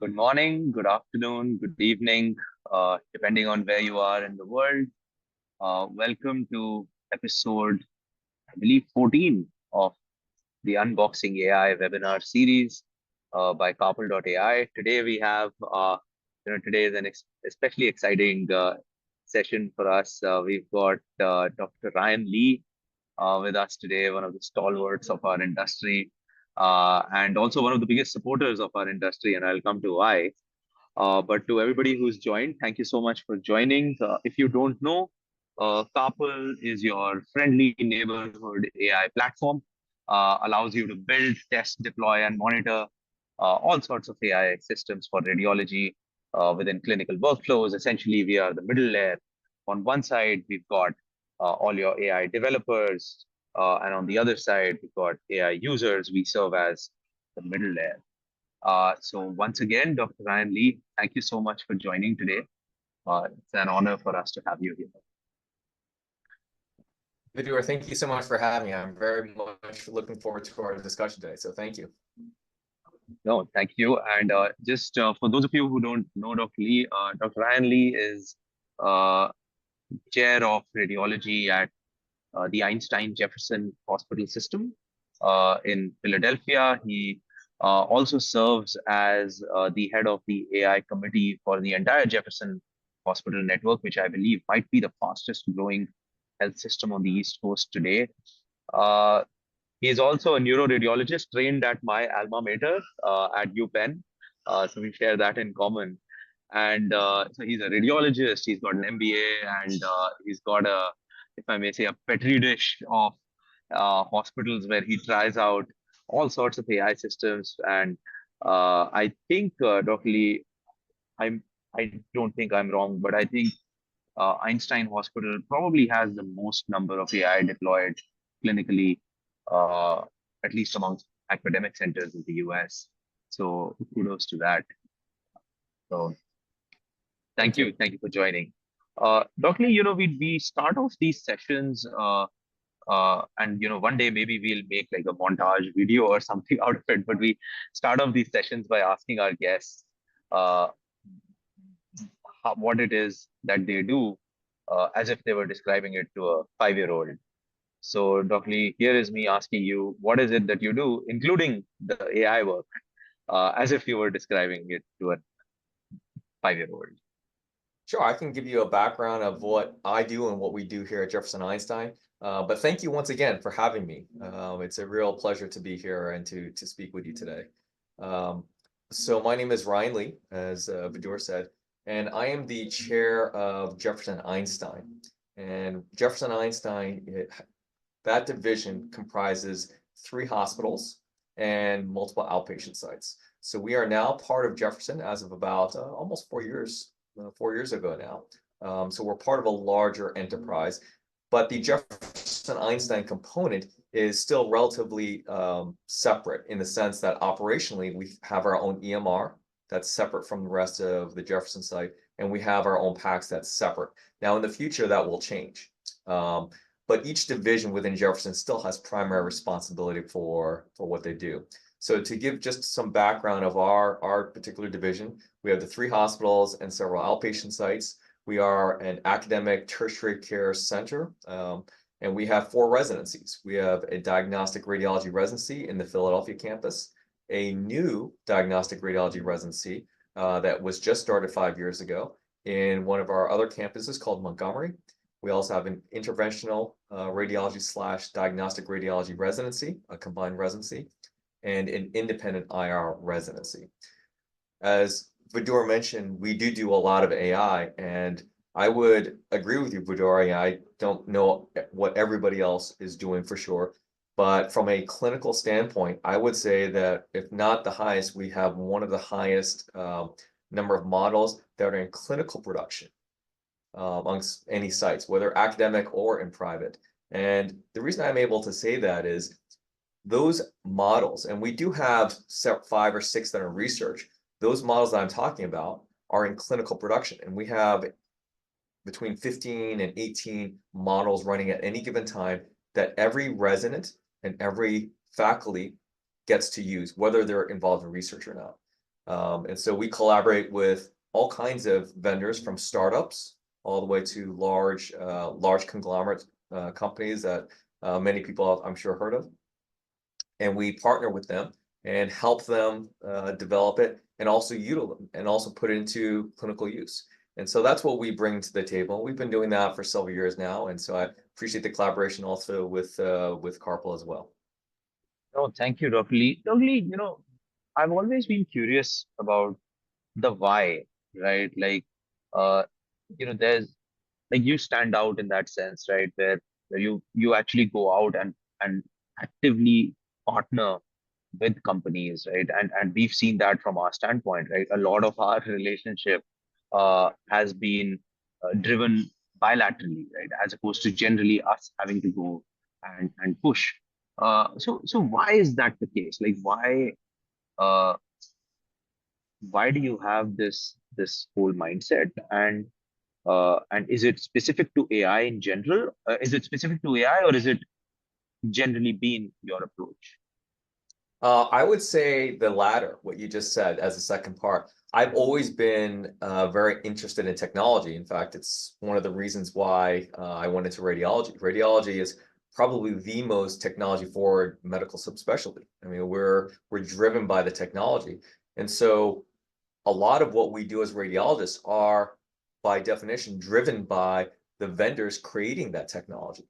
Good morning, good afternoon, good evening, depending on where you are in the world. Welcome to episode, I believe, 14 of the Unboxing AI webinar series by CARPL.ai. Today we have, today is an especially exciting session for us. We've got Dr. Ryan Lee with us today, one of the stalwarts of our industry, and also one of the biggest supporters of our industry, and I'll come to why. But to everybody who's joined, thank you so much for joining. If you don't know, CARPL is your friendly neighborhood AI platform, allows you to build, test, deploy, and monitor all sorts of AI systems for radiology within clinical workflows. Essentially, we are the middle layer. On one side, we've got all your AI developers, and on the other side, we've got AI users. We serve as the middle layer. So once again, Dr. Ryan Lee, thank you so much for joining today. It's an honor for us to have you here. Vidura, thank you so much for having me. I'm very much looking forward to our discussion today, so thank you. No, thank you. And just for those of you who don't know Dr. Lee, Dr. Ryan Lee is chair of radiology at the Einstein Jefferson Hospital System in Philadelphia. He also serves as the head of the AI committee for the entire Jefferson Hospital Network, which I believe might be the fastest growing health system on the East Coast today. He is also a neuroradiologist trained at my alma mater at UPenn. So we share that in common. And so he's a radiologist, he's got an MBA, and he's got a, if I may say, a petri dish of hospitals where he tries out all sorts of AI systems. And I think, Dr. Lee, I don't think I'm wrong, but I think Einstein Hospital probably has the most number of AI deployed clinically, at least amongst academic centers in the US. So kudos to that. So thank you for joining. Dr. Lee, we start off these sessions, and one day maybe we'll make like a montage video or something out of it. But we start off these sessions by asking our guests what it is that they do, as if they were describing it to a 5-year-old. So, Dr. Lee, here is me asking you, what is it that you do, including the AI work, as if you were describing it to a 5-year-old? Sure, I can give you a background of what I do and what we do here at Jefferson Einstein. But thank you once again for having me. It's a real pleasure to be here and to speak with you today. So my name is Ryan Lee, as Vidura said, and I am the chair of Jefferson Einstein. And Jefferson Einstein, that division comprises 3 hospitals and multiple outpatient sites. So we are now part of Jefferson as of about almost 4 years ago now. So we're part of a larger enterprise, but the Jefferson Einstein component is still relatively separate in the sense that operationally we have our own EMR that's separate from the rest of the Jefferson site, and we have our own PACS that's separate. Now in the future that will change, but each division within Jefferson still has primary responsibility for what they do. So to give just some background of our particular division, we have the 3 hospitals and several outpatient sites. We are an academic tertiary care center, and we have 4 residencies. We have a diagnostic radiology residency in the Philadelphia campus, a new diagnostic radiology residency that was just started 5 years ago in one of our other campuses called Montgomery. We also have an interventional radiology / diagnostic radiology residency, a combined residency, and an independent IR residency. As Vidura mentioned, we do a lot of AI, and I would agree with you, Vidura. I don't know what everybody else is doing for sure, but from a clinical standpoint, I would say that if not the highest, we have one of the highest number of models that are in clinical production amongst any sites, whether academic or in private. And the reason I'm able to say that is those models, and we do have 5 or 6 that are in research, those models that I'm talking about are in clinical production. And we have between 15 and 18 models running at any given time that every resident and every faculty gets to use, whether they're involved in research or not. And so we collaborate with all kinds of vendors, from startups all the way to large conglomerate companies that many people have, I'm sure, heard of. And we partner with them and help them develop it, and also put it into clinical use. And so that's what we bring to the table. We've been doing that for several years now, and so I appreciate the collaboration also with CARPL as well. No, thank you, Dr. Lee. Dr. Lee, I've always been curious about the why, right? Like, uh, there's like you stand out in that sense, right? Where you actually go out and actively partner with companies, right? And we've seen that from our standpoint, right? A lot of our relationship has been driven bilaterally, right? As opposed to generally us having to go and push. So why is that the case? Like uh, why do you have this whole mindset? And is it specific to AI in general? Is it specific to AI, or is it generally been your approach? I would say the latter, what you just said, as a second part. I've always been very interested in technology. In fact, it's one of the reasons why I went into radiology. Radiology is probably the most technology forward medical subspecialty. I mean, we're driven by the technology. And so a lot of what we do as radiologists are, by definition, driven by the vendors creating that technology.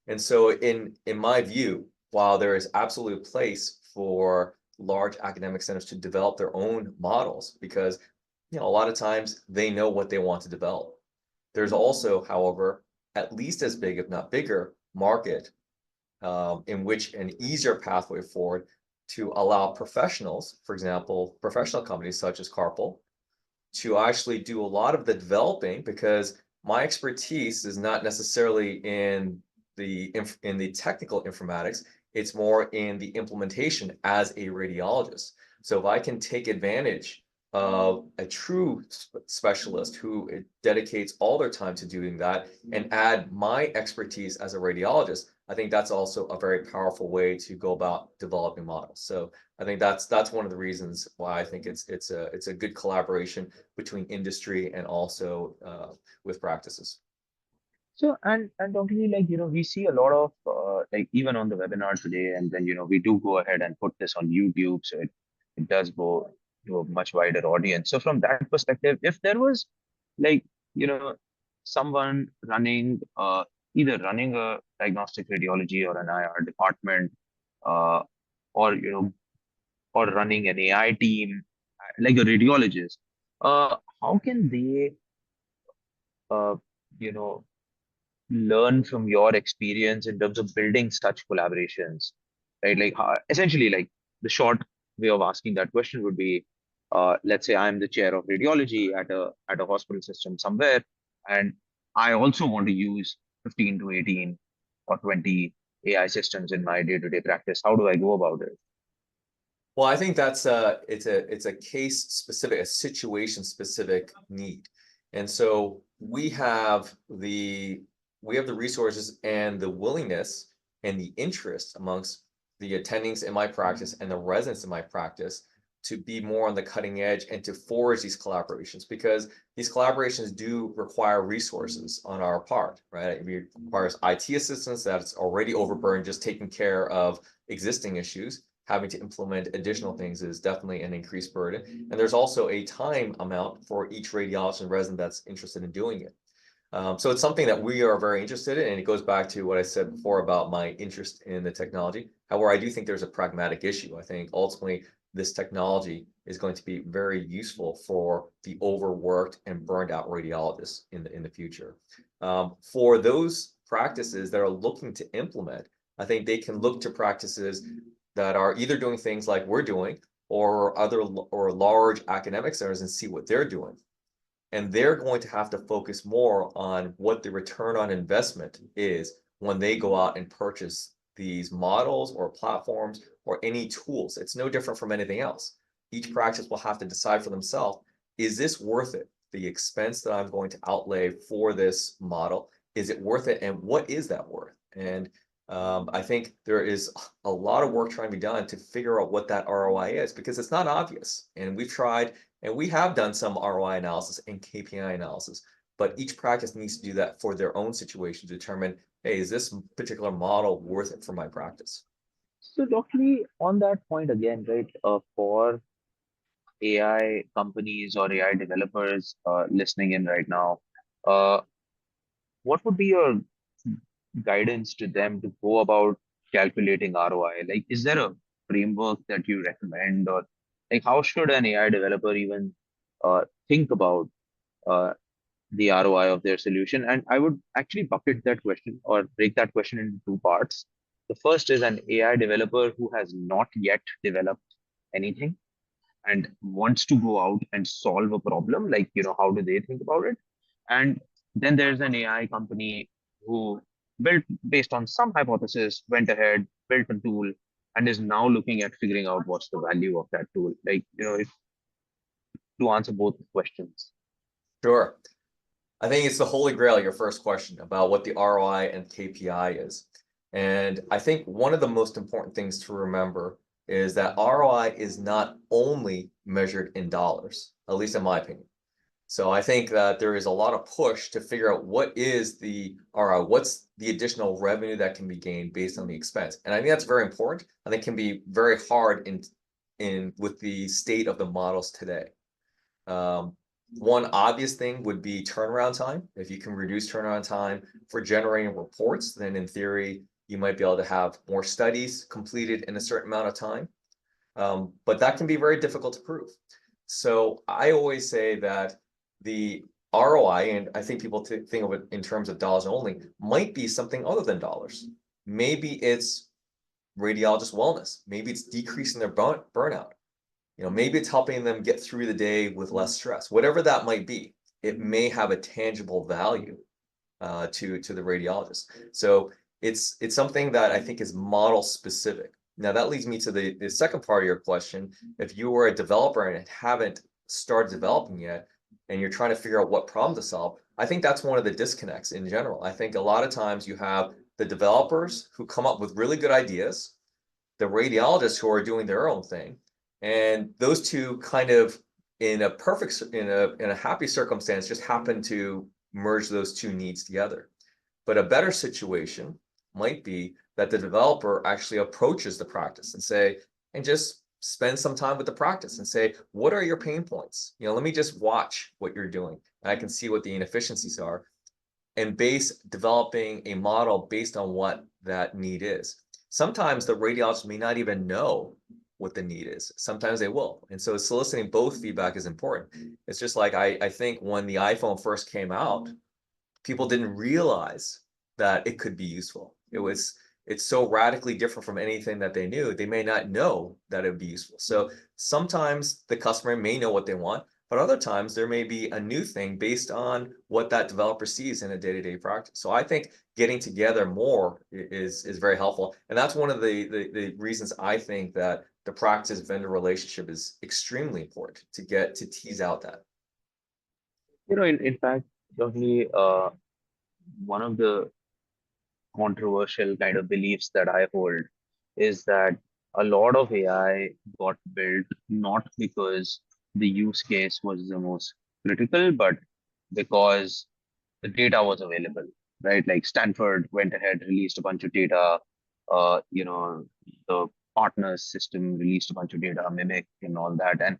And so in my view, while there is absolutely a place for large academic centers to develop their own models, because a lot of times they know what they want to develop. There's also, however, at least as big, if not bigger, market in which an easier pathway forward to allow professionals, for example, professional companies such as CARPL, to actually do a lot of the developing, because my expertise is not necessarily in the technical informatics. It's more in the implementation as a radiologist. So if I can take advantage of a true specialist who dedicates all their time to doing that, and add my expertise as a radiologist, I think that's also a very powerful way to go about developing models. So I think that's one of the reasons why I think it's a good collaboration between industry and also with practices. So and Dr. Like we see a lot of like even on the webinar today, and then we do go ahead and put this on YouTube, so it does go to a much wider audience. So from that perspective, if there was like you know someone running either running a diagnostic radiology or an IR department, uh, or or running an AI team, like a radiologist, how can they uh, you know learn from your experience in terms of building such collaborations, right? Like essentially, like the short way of asking that question would be, let's say I'm the chair of radiology at a hospital system somewhere, and I also want to use 15 to 18 or 20 AI systems in my day-to-day practice. How do I go about it? Well, I think that's it's a case specific, a situation specific need. And so we have the resources and the willingness and the interest amongst the attendings in my practice and the residents in my practice to be more on the cutting edge and to forge these collaborations, because these collaborations do require resources on our part, right? It requires IT assistance that's already overburdened just taking care of existing issues. Having to implement additional things is definitely an increased burden. And there's also a time amount for each radiologist and resident that's interested in doing it. So it's something that we are very interested in, and it goes back to what I said before about my interest in the technology. However, I do think there's a pragmatic issue. I think ultimately this technology is going to be very useful for the overworked and burned out radiologists in the future. For those practices that are looking to implement, I think they can look to practices that are either doing things like we're doing, or large academic centers, and see what they're doing. And they're going to have to focus more on what the return on investment is when they go out and purchase these models or platforms or any tools. It's no different from anything else. Each practice will have to decide for themselves, is this worth it? The expense that I'm going to outlay for this model, is it worth it? And what is that worth? And I think there is a lot of work trying to be done to figure out what that ROI is, because it's not obvious. And we've tried, and we have done some ROI analysis and KPI analysis, but each practice needs to do that for their own situation to determine, hey, is this particular model worth it for my practice? So, Dr. Lee, on that point again, right, for AI companies or AI developers listening in right now, uh, what would be your guidance to them to go about calculating ROI? Like, is there a framework that you recommend, or like how should an AI developer even think about uh, the ROI of their solution? And I would actually bucket that question or break that question into two parts. The first is an AI developer who has not yet developed anything and wants to go out and solve a problem, like, how do they think about it? And then there's an AI company who built based on some hypothesis, went ahead, built a tool, and is now looking at figuring out what's the value of that tool. Like, if to answer both questions. Sure. I think it's the holy grail, your first question about what the ROI and KPI is. And I think one of the most important things to remember is that ROI is not only measured in dollars, at least in my opinion. So I think that there is a lot of push to figure out what is the ROI, what's the additional revenue that can be gained based on the expense. And I think that's very important. I think can be very hard in with the state of the models today. One obvious thing would be turnaround time. If you can reduce turnaround time for generating reports, then in theory, you might be able to have more studies completed in a certain amount of time. But that can be very difficult to prove. So I always say that the ROI, and I think people think of it in terms of dollars only, might be something other than dollars. Maybe it's radiologist wellness. Maybe it's decreasing their burnout. Maybe it's helping them get through the day with less stress. Whatever that might be, it may have a tangible value to the radiologist. So it's something that I think is model specific. Now that leads me to the second part of your question. If you were a developer and haven't started developing yet, and you're trying to figure out what problem to solve, I think that's one of the disconnects in general. I think a lot of times you have the developers who come up with really good ideas, the radiologists who are doing their own thing, and those two kind of in a happy circumstance just happen to merge those two needs together. But a better situation might be that the developer actually approaches the practice and just spend some time with the practice and say, what are your pain points? Let me just watch what you're doing. And I can see what the inefficiencies are and base developing a model based on what that need is. Sometimes the radiologist may not even know what the need is. Sometimes they will. And so soliciting both feedback is important. It's just like I think when the iPhone first came out, people didn't realize that it could be useful. It's so radically different from anything that they knew, they may not know that it would be useful. So sometimes the customer may know what they want, but other times there may be a new thing based on what that developer sees in a day-to-day practice. So I think getting together more is very helpful. And that's one of the reasons I think that the practice vendor relationship is extremely important to tease out that. In fact, definitely, one of the controversial kind of beliefs that I hold is that a lot of AI got built not because the use case was the most critical, but because the data was available, right? Like Stanford went ahead, released a bunch of data. The partners system released a bunch of data, Mimic and all that, and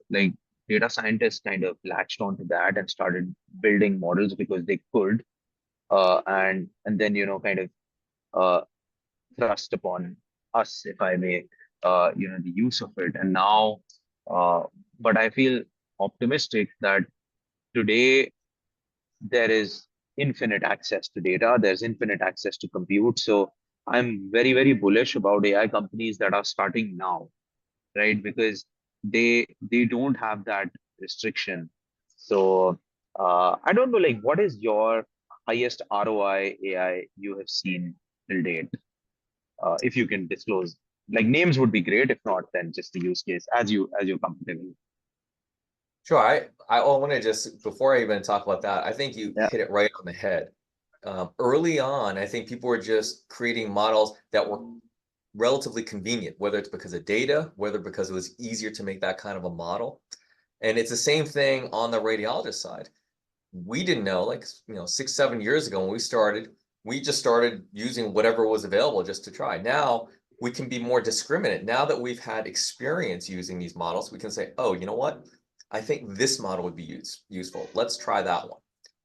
like data scientists kind of latched onto that and started building models because they could, and then kind of uh, thrust upon us, if I may, the use of it. And now, uh, but I feel optimistic that today there is infinite access to data, there's infinite access to compute. So I'm very, very bullish about AI companies that are starting now, right? Because they don't have that restriction. So I don't know, like, what is your highest ROI AI you have seen till date? If you can disclose, like, names would be great. If not, then just the use case as you're comfortable. Sure. I want to just, before I even talk about that, I think you Yeah. hit it right on the head. Early on, I think people were just creating models that were relatively convenient, whether it's because of data, whether because it was easier to make that kind of a model. And it's the same thing on the radiologist side. We didn't know, like, 6, 7 years ago when we started, we just started using whatever was available just to try. Now we can be more discriminate. Now that we've had experience using these models, we can say, oh, you know what? I think this model would be useful. Let's try that one.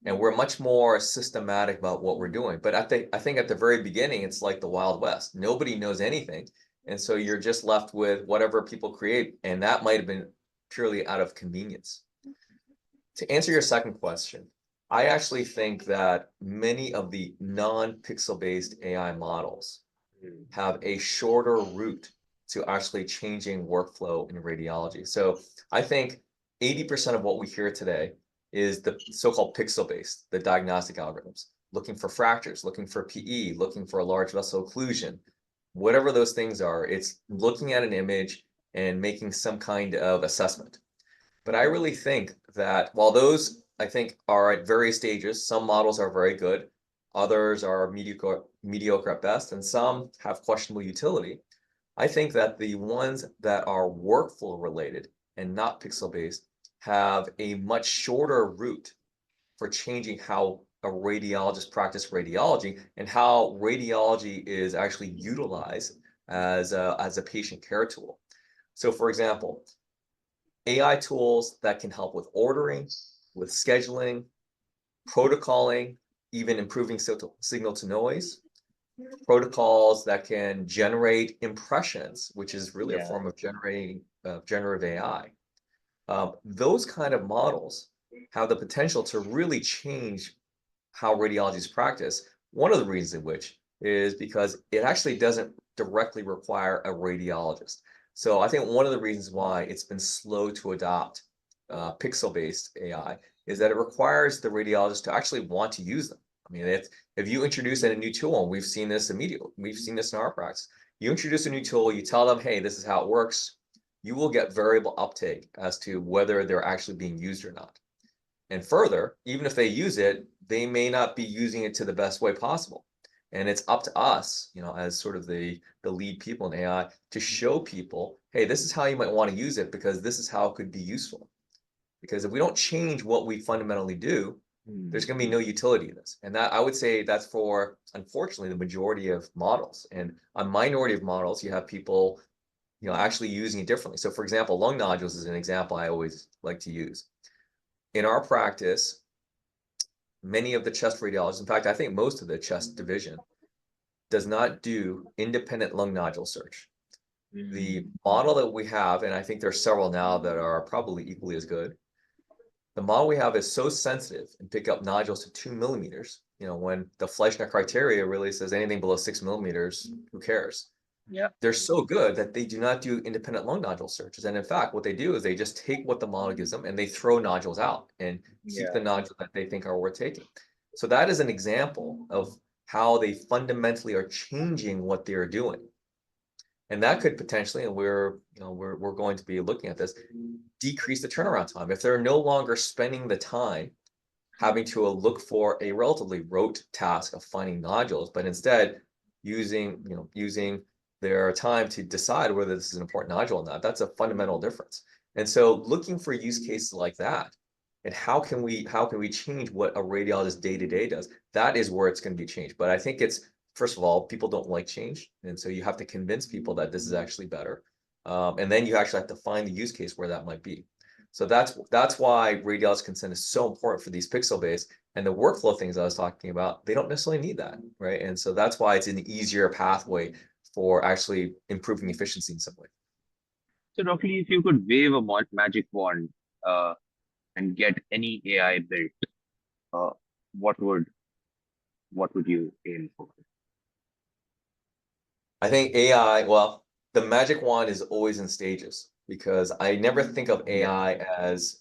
And we're much more systematic about what we're doing. But I think at the very beginning, it's like the Wild West. Nobody knows anything. And so you're just left with whatever people create. And that might have been purely out of convenience. To answer your second question, I actually think that many of the non-pixel-based AI models have a shorter route to actually changing workflow in radiology. So I think 80% of what we hear today is the so-called pixel-based, the diagnostic algorithms, looking for fractures, looking for PE, looking for a large vessel occlusion, whatever those things are. It's looking at an image and making some kind of assessment. But I really think that while those, I think, are at various stages, some models are very good, others are mediocre at best, and some have questionable utility. I think that the ones that are workflow related and not pixel based have a much shorter route for changing how a radiologist practice radiology and how radiology is actually utilized as a patient care tool. So for example, AI tools that can help with ordering, with scheduling, protocoling, even improving signal to noise, protocols that can generate impressions, which is really a form of generating generative AI. Those kind of models have the potential to really change how radiology is practiced. One of the reasons which is because it actually doesn't directly require a radiologist. So I think one of the reasons why it's been slow to adopt pixel-based AI is that it requires the radiologist to actually want to use them. I mean, if you introduce a new tool, and we've seen this immediately, we've seen this in our practice, you introduce a new tool, you tell them, hey, this is how it works, you will get variable uptake as to whether they're actually being used or not. And further, even if they use it, they may not be using it to the best way possible. And it's up to us, as sort of the lead people in AI to show people, hey, this is how you might want to use it because this is how it could be useful. Because if we don't change what we fundamentally do, there's going to be no utility in this. And that, I would say, that's for, unfortunately, the majority of models. And a minority of models, you have people, actually using it differently. So for example, lung nodules is an example I always like to use. In our practice, many of the chest radiologists, in fact, I think most of the chest division does not do independent lung nodule search. The model that we have, and I think there's several now that are probably equally as good, the model we have is so sensitive and pick up nodules to 2 millimeters. When the Fleischner criteria really says anything below 6 millimeters, who cares? Yeah. They're so good that they do not do independent lung nodule searches. And in fact, what they do is they just take what the model gives them and they throw nodules out and keep the nodules that they think are worth taking. So that is an example of how they fundamentally are changing what they're doing. And that could potentially, and we're going to be looking at this, decrease the turnaround time. If they're no longer spending the time having to look for a relatively rote task of finding nodules, but instead using their time to decide whether this is an important nodule or not, that's a fundamental difference. And so looking for use cases like that, and how can we change what a radiologist day-to-day does, that is where it's going to be changed. But I think it's, first of all, people don't like change. And so you have to convince people that this is actually better. And then you actually have to find the use case where that might be. So that's why radiologist consent is so important for these pixel-based, and the workflow things I was talking about, they don't necessarily need that, right? And so that's why it's an easier pathway for actually improving efficiency in some way. So, Dr. Lee, if you could wave a magic wand and get any AI built, uh, what would you aim for? I think AI, well, the magic wand is always in stages because I never think of AI as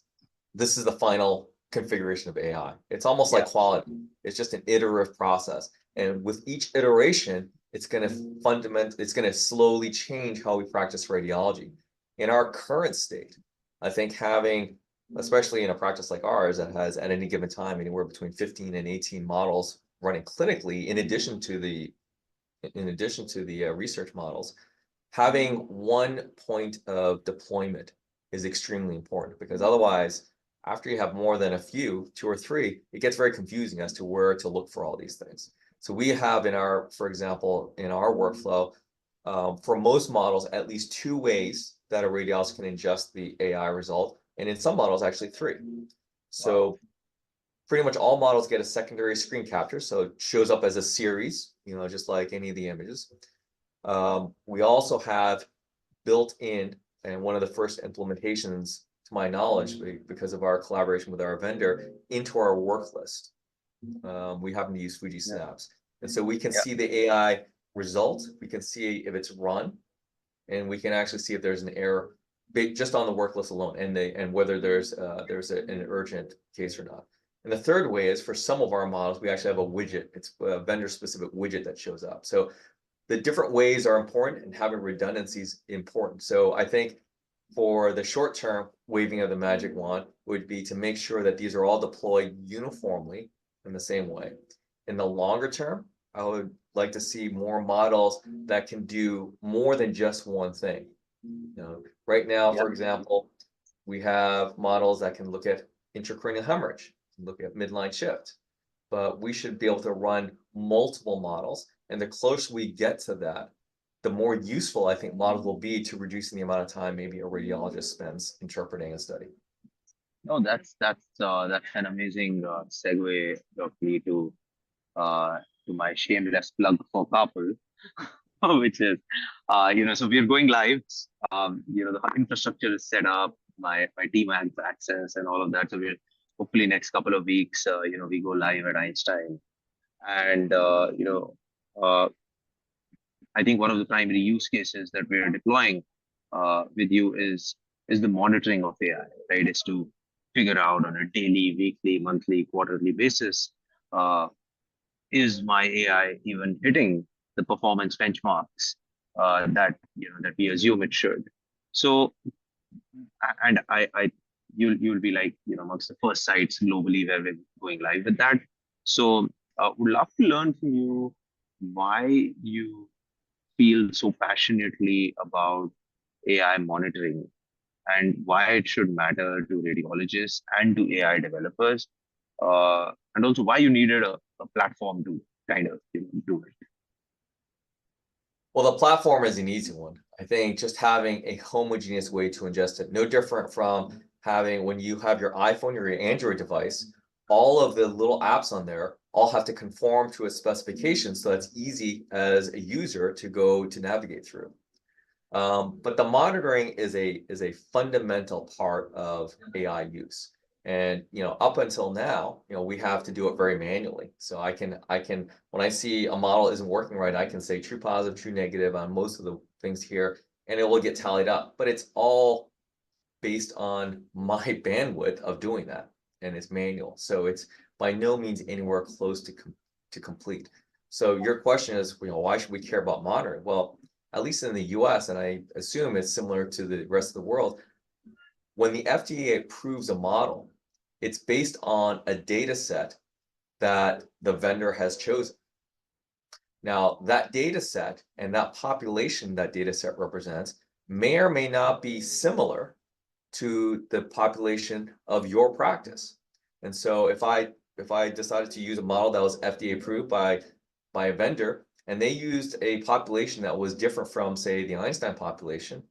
this is the final configuration of AI. It's almost like quality. It's just an iterative process. And with each iteration, it's going to slowly change how we practice radiology. In our current state, I think having, especially in a practice like ours that has at any given time anywhere between 15 and 18 models running clinically, in addition to the research models, having one point of deployment is extremely important, because otherwise, after you have more than a few, 2 or 3, it gets very confusing as to where to look for all these things. So we have for example, in our workflow, for most models, at least 2 ways that a radiologist can ingest the AI result, and in some models, actually 3. So pretty much all models get a secondary screen capture, so it shows up as a series, just like any of the images. We also have built in, and one of the first implementations, to my knowledge, because of our collaboration with our vendor, into our work list. We happen to use Fuji Snaps. And so we can see the AI result, we can see if it's run, and we can actually see if there's an error just on the work list alone, and whether there's an urgent case or not. And the third way is, for some of our models, we actually have a widget. It's a vendor-specific widget that shows up. So the different ways are important, and having redundancy is important. So I think for the short term, waving of the magic wand would be to make sure that these are all deployed uniformly in the same way. In the longer term, I would like to see more models that can do more than just one thing. Right now, for example, we have models that can look at intracranial hemorrhage, look at midline shift, but we should be able to run multiple models. And the closer we get to that, the more useful I think models will be to reducing the amount of time maybe a radiologist spends interpreting a study. No, that's an amazing segue, Dr. Lee, to my shameless plug for CARPL, which is, so we are going live. The infrastructure is set up. My team has access and all of that. So we're hopefully next couple of weeks, we go live at Einstein, and I think one of the primary use cases that we're deploying with you is the monitoring of AI, right? Is to figure out on a daily, weekly, monthly, quarterly basis, is my AI even hitting the performance benchmarks that we assume it should? So, and you'll be like amongst the first sites globally where we're going live with that. So, would love to learn from you why you feel so passionately about AI monitoring, and why it should matter to radiologists and to AI developers, and also why you needed a platform to kind of do it. Well, the platform is an easy one. I think just having a homogeneous way to ingest it, no different from having, when you have your iPhone or your Android device, all of the little apps on there all have to conform to a specification, so that's easy as a user to go to navigate through. But the monitoring is a fundamental part of AI use. And up until now, we have to do it very manually. So I can when I see a model isn't working right, I can say true positive, true negative on most of the things here, and it will get tallied up. But it's all based on my bandwidth of doing that, and it's manual. So it's by no means anywhere close to complete. So your question is, why should we care about monitoring? Well, at least in the US, and I assume it's similar to the rest of the world, when the FDA approves a model, it's based on a data set that the vendor has chosen. Now, that data set and that population that data set represents may or may not be similar to the population of your practice. And so if I decided to use a model that was FDA approved by a vendor, and they used a population that was different from, say, the Einstein population,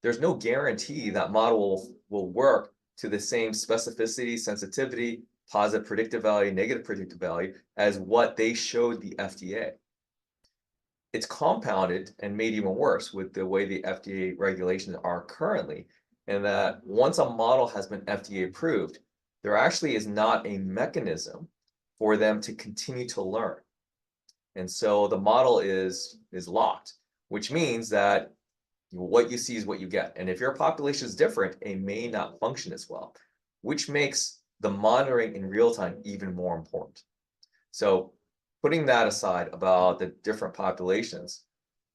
there's no guarantee that model will work to the same specificity, sensitivity, positive predictive value, negative predictive value as what they showed the FDA. It's compounded and made even worse with the way the FDA regulations are currently, and that once a model has been FDA approved, there actually is not a mechanism for them to continue to learn. And so the model is locked, which means that what you see is what you get. And if your population is different, it may not function as well, which makes the monitoring in real time even more important. So putting that aside about the different populations,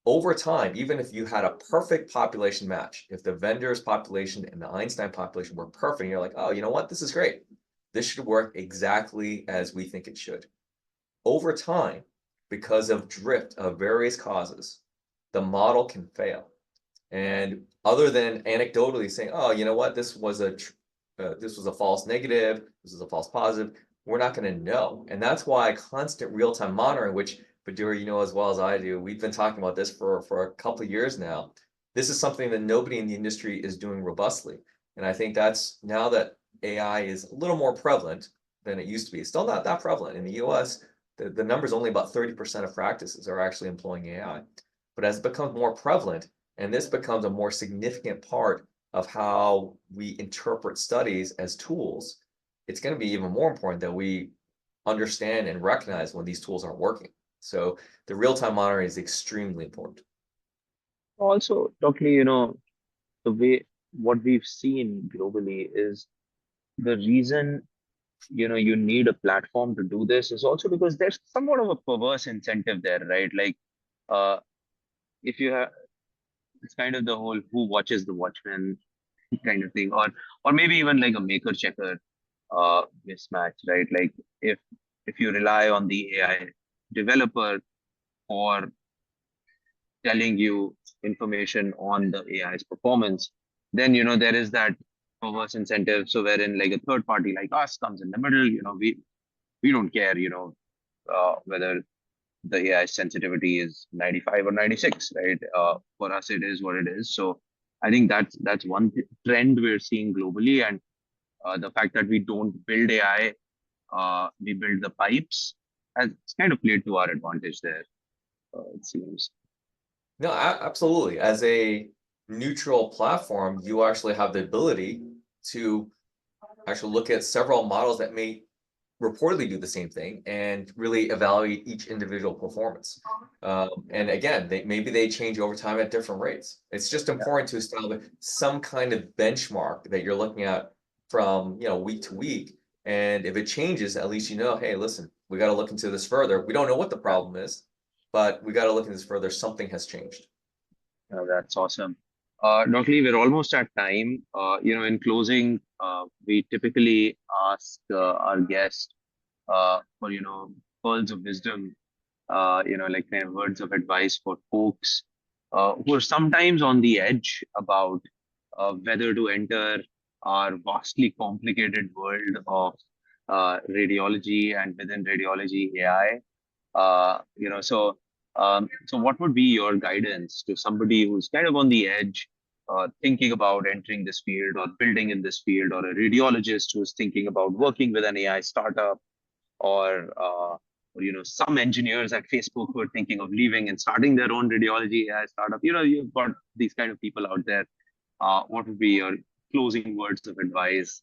over time, even if you had a perfect population match, if the vendor's population and the Einstein population were perfect, you're like, oh, you know what? This is great. This should work exactly as we think it should. over time, because of drift of various causes, the model can fail. And other than anecdotally saying, oh, you know what, this was a false negative, this is a false positive, we're not going to know. And that's why constant real-time monitoring, which Badura, you know as well as I do, we've been talking about this for a couple of years now. This is something that nobody in the industry is doing robustly. And I think that's now that AI is a little more prevalent than it used to be. It's still not that prevalent. In the US, the number is only about 30% of practices are actually employing AI. But as it becomes more prevalent, and this becomes a more significant part of how we interpret studies as tools, it's going to be even more important that we understand and recognize when these tools aren't working. So the real-time monitoring is extremely important. Also, Dr. Lee, the way what we've seen globally is the reason you need a platform to do this is also because there's somewhat of a perverse incentive there, right? Like, uh, if you have, it's kind of the whole who watches the watchman kind of thing, or maybe even like a maker checker mismatch, right? Like, if if you rely on the AI developer for telling you information on the AI's performance, then there is that perverse incentive. So wherein like a third party like us comes in the middle, we don't care, whether the AI sensitivity is 95 or 96, right? For us, it is what it is. So I think that's one trend we're seeing globally, and the fact that we don't build AI, we build the pipes, has kind of played to our advantage there. It seems. No, absolutely. As a neutral platform, you actually have the ability to actually look at several models that may reportedly do the same thing and really evaluate each individual performance. And again, maybe they change over time at different rates. It's just important to establish some kind of benchmark that you're looking at from week to week. And if it changes, at least hey, listen, we got to look into this further. We don't know what the problem is, but we got to look into this further. Something has changed. That's awesome. Dr. Lee, we're almost at time. In closing, we typically ask our guests for pearls of wisdom, like kind of words of advice for folks who are sometimes on the edge about whether to enter our vastly complicated world of radiology, and within radiology AI. So what would be your guidance to somebody who's kind of on the edge, thinking about entering this field or building in this field, or a radiologist who's thinking about working with an AI startup, or some engineers at Facebook who are thinking of leaving and starting their own radiology AI startup? You've got these kind of people out there. What would be your closing words of advice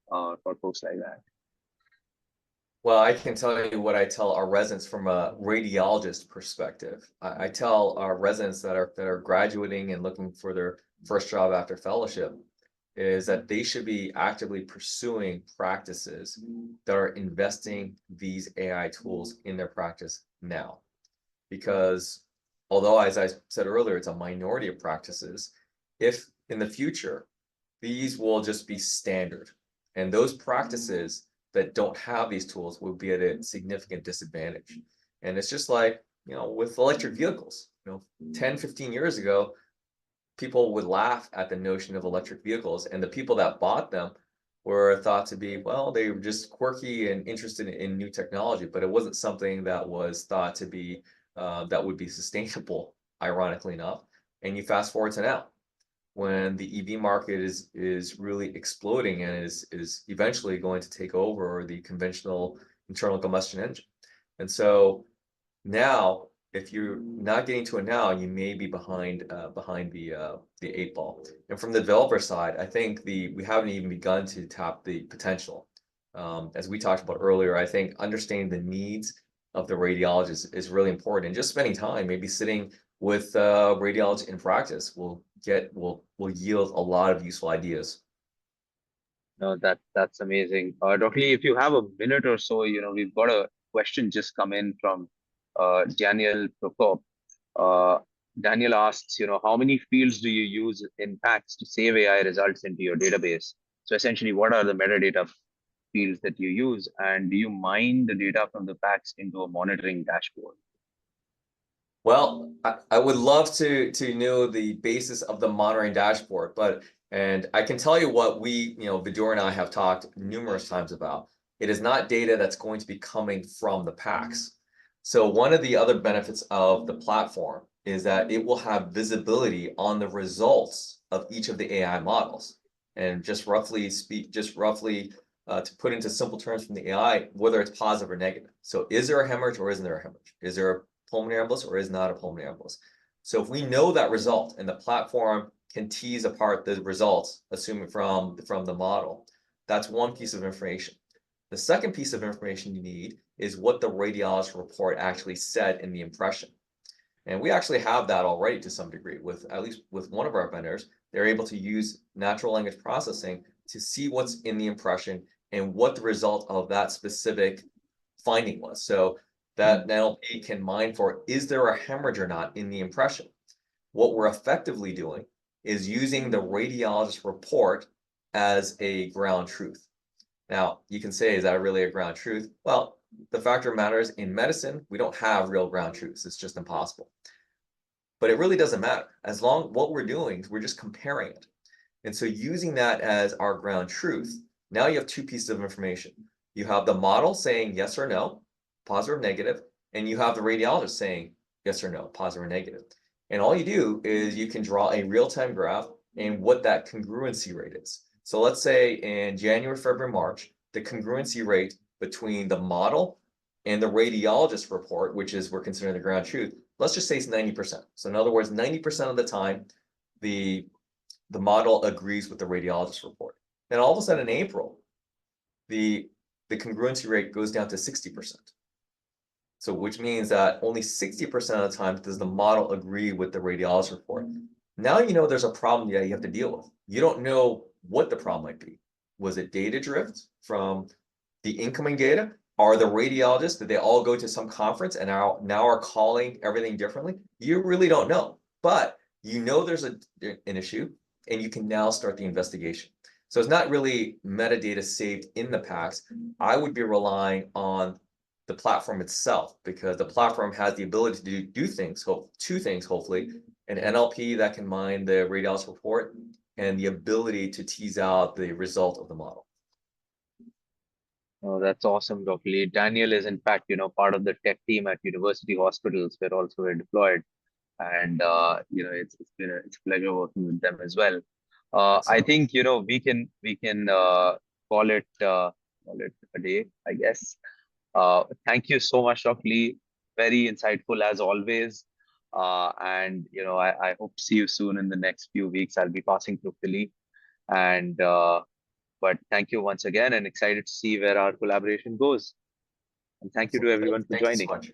for folks like that? Well, I can tell you what I tell our residents from a radiologist perspective. I tell our residents that are graduating and looking for their first job after fellowship is that they should be actively pursuing practices that are investing these AI tools in their practice now. Because although, as I said earlier, it's a minority of practices, if in the future, these will just be standard. And those practices that don't have these tools will be at a significant disadvantage. And it's just like, with electric vehicles, 10, 15 years ago, people would laugh at the notion of electric vehicles, and the people that bought them were thought to be, well, they were just quirky and interested in new technology, but it wasn't something that was thought to be that would be sustainable, ironically enough. And you fast forward to now, when the EV market is really exploding and is eventually going to take over the conventional internal combustion engine. And so now, if you're not getting to it now, you may be behind the 8 ball. And from the developer side, I think we haven't even begun to tap the potential. As we talked about earlier, I think understanding the needs of the radiologist is really important. And just spending time, maybe sitting with radiology in practice, will yield a lot of useful ideas. No, that's amazing. Dr. Lee, if you have a minute or so, we've got a question just come in from Daniel Prokop. Uh, Daniel asks, how many fields do you use in PACS to save AI results into your database? So essentially, what are the metadata fields that you use, and do you mine the data from the PACS into a monitoring dashboard? Well, I would love to know the basis of the monitoring dashboard, and I can tell you what Vidor and I have talked numerous times about. It is not data that's going to be coming from the PACS. So one of the other benefits of the platform is that it will have visibility on the results of each of the AI models. And just roughly to put into simple terms from the AI, whether it's positive or negative. So is there a hemorrhage or isn't there a hemorrhage? Is there a pulmonary embolus or is not a pulmonary embolus? So if we know that result and the platform can tease apart the results, assuming from the model, that's one piece of information. The second piece of information you need is what the radiologist report actually said in the impression. And we actually have that already to some degree at least with one of our vendors. They're able to use natural language processing to see what's in the impression and what the result of that specific finding was. So that NLP can mine for, is there a hemorrhage or not in the impression? What we're effectively doing is using the radiologist report as a ground truth. Now, you can say, is that really a ground truth? Well, the fact of the matter is, in medicine, we don't have real ground truths. It's just impossible. But it really doesn't matter. What we're doing is we're just comparing it. And so using that as our ground truth, now you have two pieces of information. You have the model saying yes or no, positive or negative, and you have the radiologist saying yes or no, positive or negative. And all you do is you can draw a real-time graph and what that congruency rate is. So let's say in January, February, March, the congruency rate between the model and the radiologist report, which is we're considering the ground truth, let's just say it's 90%. So in other words, 90% of the time, the model agrees with the radiologist report. Then all of a sudden in April, the congruency rate goes down to 60%. So which means that only 60% of the time does the model agree with the radiologist report. Now you know there's a problem that you have to deal with. You don't know what the problem might be. Was it data drift from the incoming data? Are the radiologists, did they all go to some conference and now are calling everything differently? You really don't know, but you know there's an issue and you can now start the investigation. So it's not really metadata saved in the PACS. I would be relying on the platform itself because the platform has the ability to do things, two things, hopefully, an NLP that can mine the radiologist report and the ability to tease out the result of the model. Oh, that's awesome, Dr. Lee. Daniel is, in fact, part of the tech team at university hospitals where also we're deployed. And, it's a pleasure working with them as well. I think, we can call it a day, I guess. Thank you so much, Dr. Lee. Very insightful as always. And, I hope to see you soon in the next few weeks. I'll be passing through Philly. And, but thank you once again and excited to see where our collaboration goes. And thank you to everyone for Thank you so joining. much.